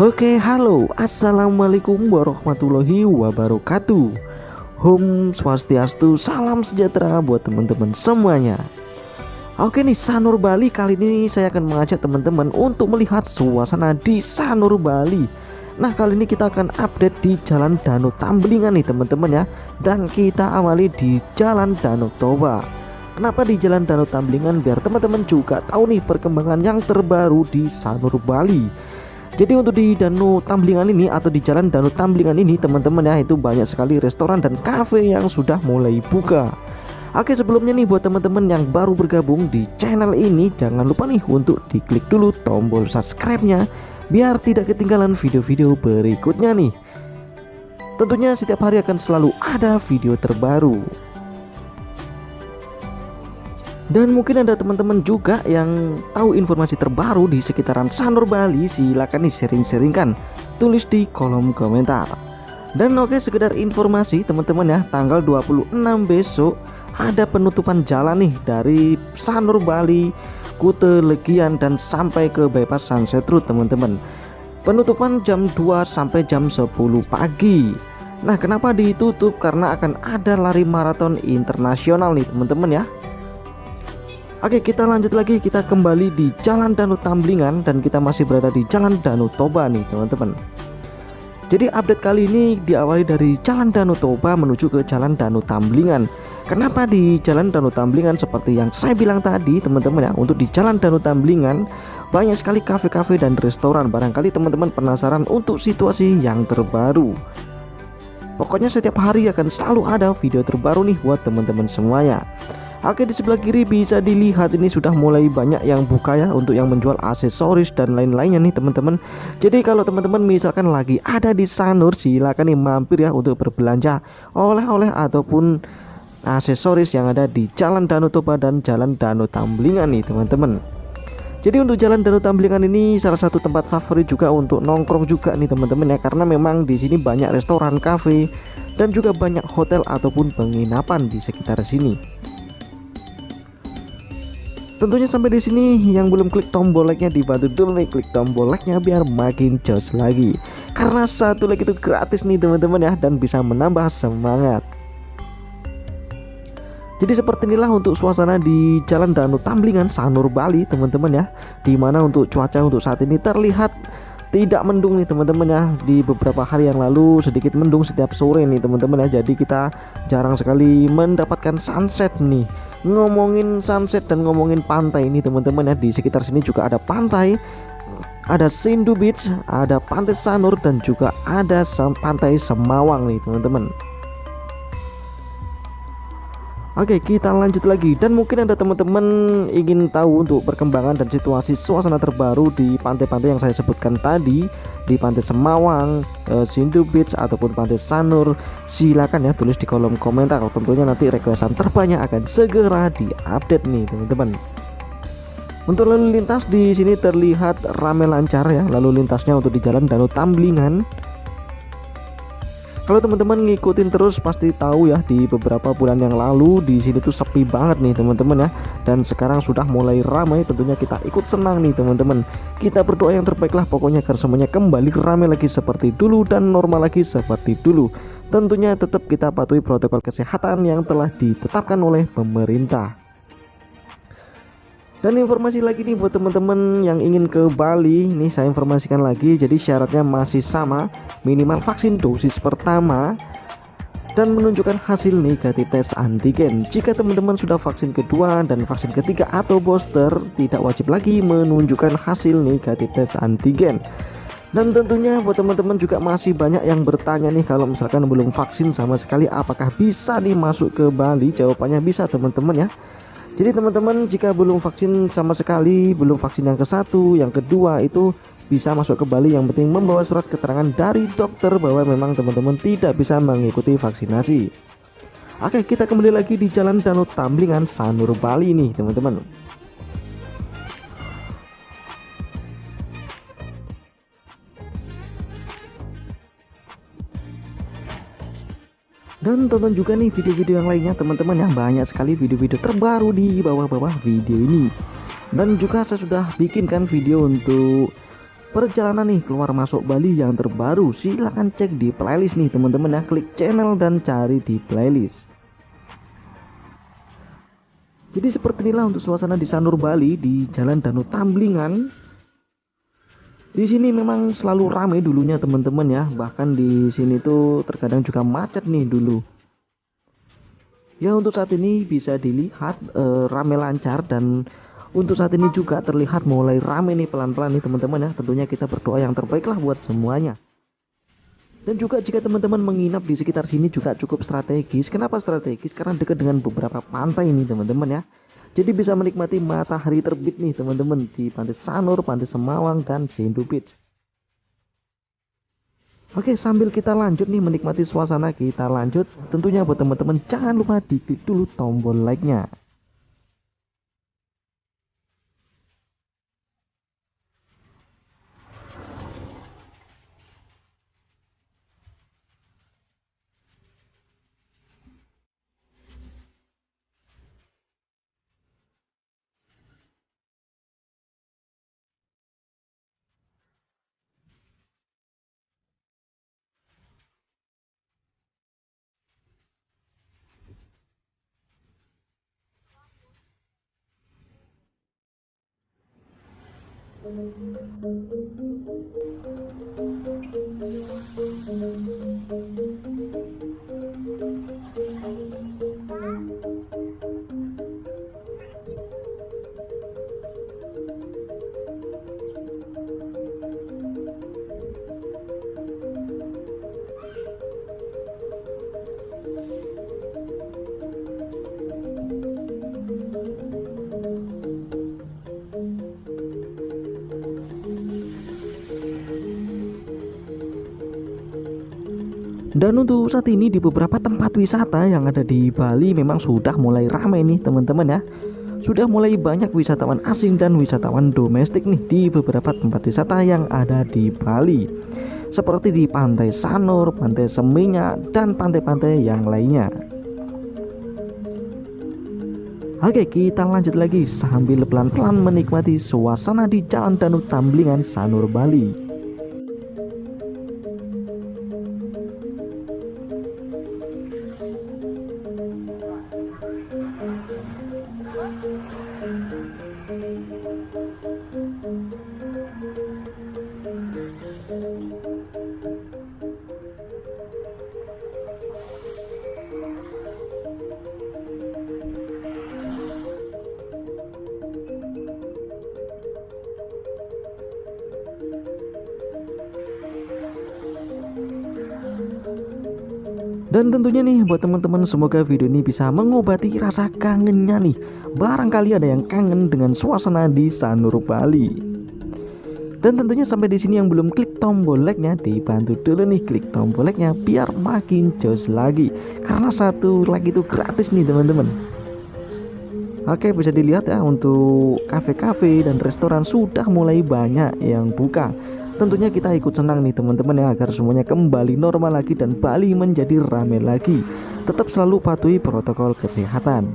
Oke, halo, assalamualaikum warahmatullahi wabarakatuh. Om Swastiastu, salam sejahtera buat teman-teman semuanya. Oke nih, Sanur Bali kali ini saya akan mengajak teman-teman untuk melihat suasana di Sanur Bali. Nah, kali ini kita akan update di Jalan Danau Tamblingan nih teman-teman ya. Dan kita awali di Jalan Danau Toba. Kenapa di Jalan Danau Tamblingan? Biar teman-teman juga tahu nih perkembangan yang terbaru di Sanur Bali. Jadi untuk di Danau Tamblingan ini atau di Jalan Danau Tamblingan ini teman-teman ya, itu banyak sekali restoran dan kafe yang sudah mulai buka. Oke, sebelumnya nih buat teman-teman yang baru bergabung di channel ini, jangan lupa nih untuk diklik dulu tombol subscribe-nya biar tidak ketinggalan video-video berikutnya nih. Tentunya setiap hari akan selalu ada video terbaru. Dan mungkin ada teman-teman juga yang tahu informasi terbaru di sekitaran Sanur Bali, silakan nih sharing-sharingkan, tulis di kolom komentar. Dan oke, sekedar informasi teman-teman ya, tanggal 26 besok ada penutupan jalan nih dari Sanur Bali, Kute Legian dan sampai ke Bypass Sunset Road teman-teman. Penutupan jam 2 sampai jam 10 pagi. Nah, kenapa ditutup? Karena akan ada lari maraton internasional nih teman-teman ya. Oke, kita lanjut lagi, kita kembali di Jalan Danau Tamblingan dan kita masih berada di Jalan Danau Toba nih teman-teman. Jadi update kali ini diawali dari Jalan Danau Toba menuju ke Jalan Danau Tamblingan. Kenapa di Jalan Danau Tamblingan? Seperti yang saya bilang tadi teman-teman ya, untuk di Jalan Danau Tamblingan banyak sekali kafe-kafe dan restoran. Barangkali teman-teman penasaran untuk situasi yang terbaru. Pokoknya setiap hari akan selalu ada video terbaru nih buat teman-teman semuanya. Oke, di sebelah kiri bisa dilihat ini sudah mulai banyak yang buka ya untuk yang menjual aksesoris dan lain-lainnya nih teman-teman. Jadi kalau teman-teman misalkan lagi ada di Sanur, silakan nih mampir ya untuk berbelanja oleh-oleh ataupun aksesoris yang ada di Jalan Danau Toba dan Jalan Danau Tamblingan nih teman-teman. Jadi untuk Jalan Danau Tamblingan ini salah satu tempat favorit juga untuk nongkrong juga nih teman-teman ya, karena memang di sini banyak restoran, kafe dan juga banyak hotel ataupun penginapan di sekitar sini. Tentunya sampai di sini yang belum klik tombol like-nya dibantu dulu nih, klik tombol like-nya biar makin jos lagi. Karena satu like itu gratis nih teman-teman ya, dan bisa menambah semangat. Jadi seperti inilah untuk suasana di Jalan Danau Tamblingan Sanur Bali teman-teman ya. Dimana untuk cuaca untuk saat ini terlihat tidak mendung nih teman-teman ya. Di beberapa hari yang lalu sedikit mendung setiap sore nih teman-teman ya. Jadi kita jarang sekali mendapatkan sunset nih. Ngomongin sunset dan ngomongin pantai ini teman-teman ya, di sekitar sini juga ada pantai, ada Sindu Beach, ada Pantai Sanur dan juga ada Pantai Semawang nih teman-teman. Oke, kita lanjut lagi. Dan mungkin ada teman-teman ingin tahu untuk perkembangan dan situasi suasana terbaru di pantai-pantai yang saya sebutkan tadi, di Pantai Semawang, Sindu Beach ataupun Pantai Sanur, silakan ya tulis di kolom komentar. Tentunya nanti requestan terbanyak akan segera diupdate nih teman-teman. Untuk lalu lintas di sini terlihat ramai lancar ya, lalu lintasnya untuk di Jalan Danau Tamblingan. Kalau teman-teman ngikutin terus pasti tahu ya, di beberapa bulan yang lalu di sini tuh sepi banget nih teman-teman ya, dan sekarang sudah mulai ramai. Tentunya kita ikut senang nih teman-teman. Kita berdoa yang terbaik lah pokoknya agar semuanya kembali ramai lagi seperti dulu dan normal lagi seperti dulu. Tentunya tetap kita patuhi protokol kesehatan yang telah ditetapkan oleh pemerintah. Dan informasi lagi nih buat teman-teman yang ingin ke Bali, ini saya informasikan lagi. Jadi syaratnya masih sama, minimal vaksin dosis pertama dan menunjukkan hasil negatif tes antigen. Jika teman-teman sudah vaksin kedua dan vaksin ketiga atau booster, tidak wajib lagi menunjukkan hasil negatif tes antigen. Dan tentunya buat teman-teman juga masih banyak yang bertanya nih, kalau misalkan belum vaksin sama sekali apakah bisa dimasuk ke Bali? Jawabannya bisa teman-teman ya. Jadi teman-teman jika belum vaksin sama sekali, belum vaksin yang ke-1, yang kedua, itu bisa masuk ke Bali. Yang penting membawa surat keterangan dari dokter bahwa memang teman-teman tidak bisa mengikuti vaksinasi. Oke, kita kembali lagi di Jalan Danau Tamblingan Sanur Bali nih teman-teman. Dan tonton juga nih video-video yang lainnya teman-teman ya, banyak sekali video-video terbaru di bawah-bawah video ini. Dan juga saya sudah bikinkan video untuk perjalanan nih keluar masuk Bali yang terbaru, silahkan cek di playlist nih teman-teman ya, klik channel dan cari di playlist. Jadi seperti inilah untuk suasana di Sanur Bali di Jalan Danau Tamblingan. Di sini memang selalu ramai dulunya teman-teman ya, bahkan di sini tuh terkadang juga macet nih dulu. Ya untuk saat ini bisa dilihat rame lancar, dan untuk saat ini juga terlihat mulai rame nih pelan-pelan nih teman-teman ya. Tentunya kita berdoa yang terbaik lah buat semuanya. Dan juga jika teman-teman menginap di sekitar sini juga cukup strategis. Kenapa strategis? Karena dekat dengan beberapa pantai ini teman-teman ya. Jadi bisa menikmati matahari terbit nih teman-teman di Pantai Sanur, Pantai Semawang, dan Sendu Beach. Oke, sambil kita lanjut nih menikmati suasana, kita lanjut. Tentunya buat teman-teman jangan lupa diklik dulu tombol like-nya. Dan untuk saat ini di beberapa tempat wisata yang ada di Bali memang sudah mulai ramai nih teman-teman ya. Sudah mulai banyak wisatawan asing dan wisatawan domestik nih di beberapa tempat wisata yang ada di Bali. Seperti di Pantai Sanur, Pantai Seminyak, dan pantai-pantai yang lainnya. Oke, kita lanjut lagi sambil pelan-pelan menikmati suasana di Jalan Danau Tamblingan Sanur Bali. Dan tentunya nih buat teman-teman, semoga video ini bisa mengobati rasa kangennya nih. Barangkali ada yang kangen dengan suasana di Sanur Bali. Dan tentunya sampai di sini yang belum klik tombol like-nya, dibantu dulu nih klik tombol like-nya biar makin jos lagi. Karena satu like itu gratis nih teman-teman. Oke, bisa dilihat ya untuk kafe-kafe dan restoran sudah mulai banyak yang buka. Tentunya kita ikut senang nih teman-teman ya, agar semuanya kembali normal lagi dan Bali menjadi ramai lagi. Tetap selalu patuhi protokol kesehatan.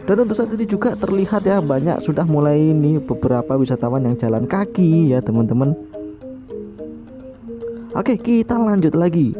Dan untuk saat ini juga terlihat ya banyak sudah mulai nih beberapa wisatawan yang jalan kaki ya teman-teman. Oke, kita lanjut lagi.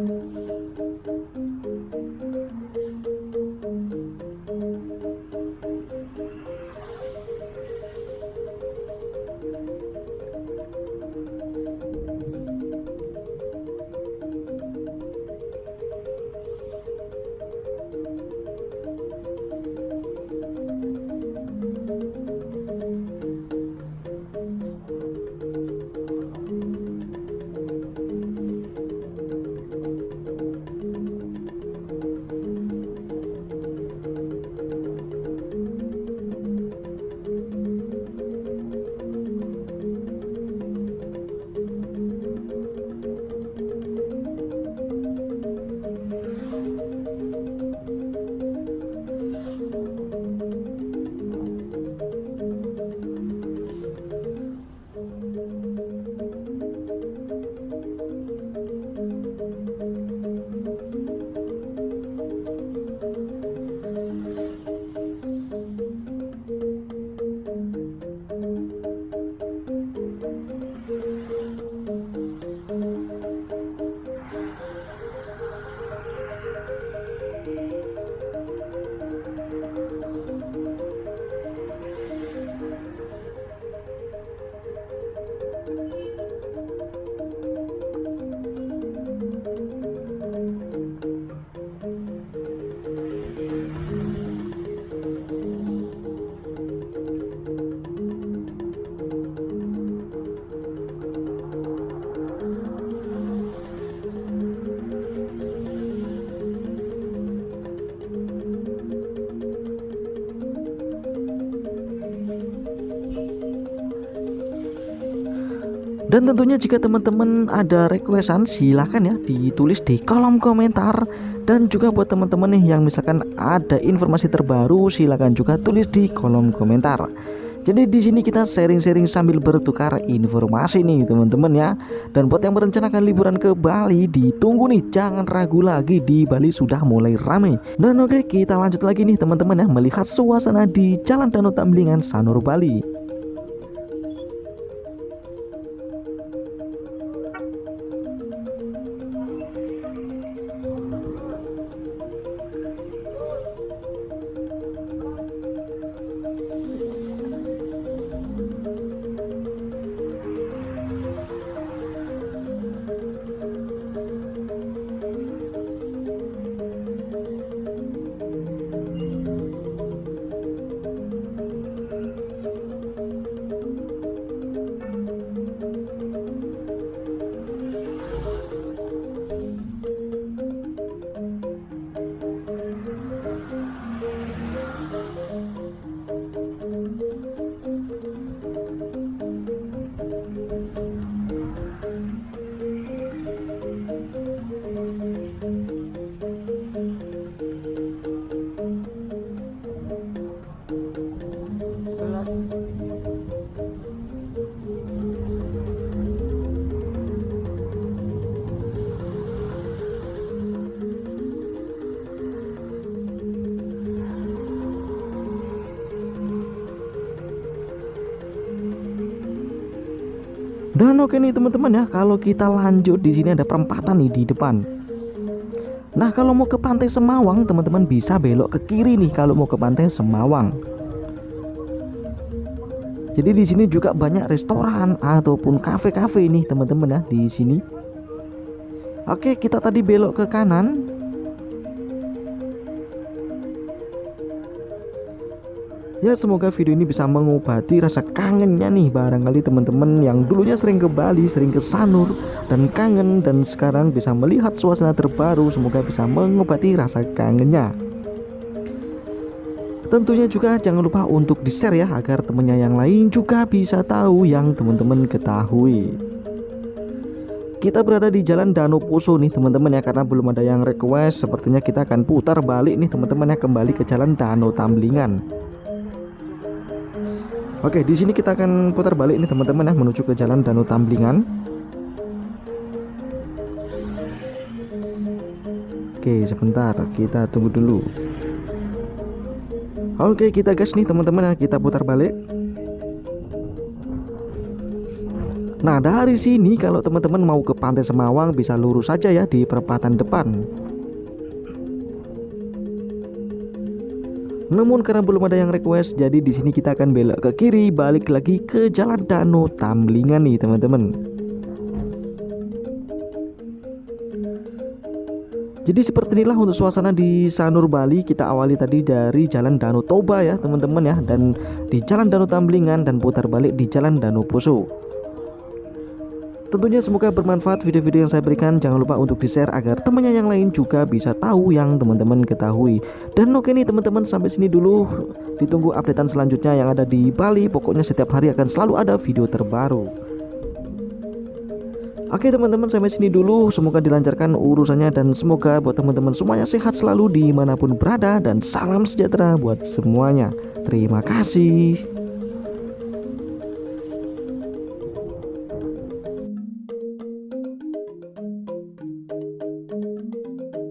Dan tentunya jika teman-teman ada requestan silahkan ya ditulis di kolom komentar. Dan juga buat teman-teman nih yang misalkan ada informasi terbaru silahkan juga tulis di kolom komentar. Jadi di sini kita sharing-sharing sambil bertukar informasi nih teman-teman ya. Dan buat yang merencanakan liburan ke Bali ditunggu nih, jangan ragu lagi, di Bali sudah mulai ramai. Dan oke, kita lanjut lagi nih teman-teman ya, melihat suasana di Jalan Danau Tamblingan Sanur Bali. Dan oke nih teman-teman ya, kalau kita lanjut di sini ada perempatan nih di depan. Nah, kalau mau ke Pantai Semawang teman-teman bisa belok ke kiri nih kalau mau ke Pantai Semawang. Jadi di sini juga banyak restoran ataupun kafe-kafe nih teman-teman ya di sini. Oke, kita tadi belok ke kanan. Ya, semoga video ini bisa mengobati rasa kangennya nih barangkali teman-teman yang dulunya sering ke Bali, sering ke Sanur dan kangen, dan sekarang bisa melihat suasana terbaru. Semoga bisa mengobati rasa kangennya. Tentunya juga jangan lupa untuk di-share ya, agar temennya yang lain juga bisa tahu yang teman-teman ketahui. Kita berada di Jalan Danau Poso nih teman-teman ya, karena belum ada yang request. Sepertinya kita akan putar balik nih teman-teman ya, kembali ke Jalan Danau Tamblingan. Oke, di sini kita akan putar balik nih teman-teman ya, menuju ke Jalan Danau Tamblingan. Oke, sebentar, kita tunggu dulu. Oke, kita gas nih teman-teman ya, kita putar balik. Nah, dari sini kalau teman-teman mau ke Pantai Semawang bisa lurus saja ya di perempatan depan. Namun karena belum ada yang request, jadi di sini kita akan belok ke kiri, balik lagi ke Jalan Danau Tamblingan nih teman-teman. Jadi seperti inilah untuk suasana di Sanur Bali. Kita awali tadi dari Jalan Danau Toba ya teman-teman ya, dan di Jalan Danau Tamblingan, dan putar balik di Jalan Danau Poso. Tentunya semoga bermanfaat video-video yang saya berikan. Jangan lupa untuk di-share agar temannya yang lain juga bisa tahu yang teman-teman ketahui. Dan oke nih teman-teman, sampai sini dulu. Ditunggu updatean selanjutnya yang ada di Bali. Pokoknya setiap hari akan selalu ada video terbaru. Oke teman-teman, sampai sini dulu. Semoga dilancarkan urusannya, dan semoga buat teman-teman semuanya sehat selalu dimanapun berada. Dan salam sejahtera buat semuanya. Terima kasih.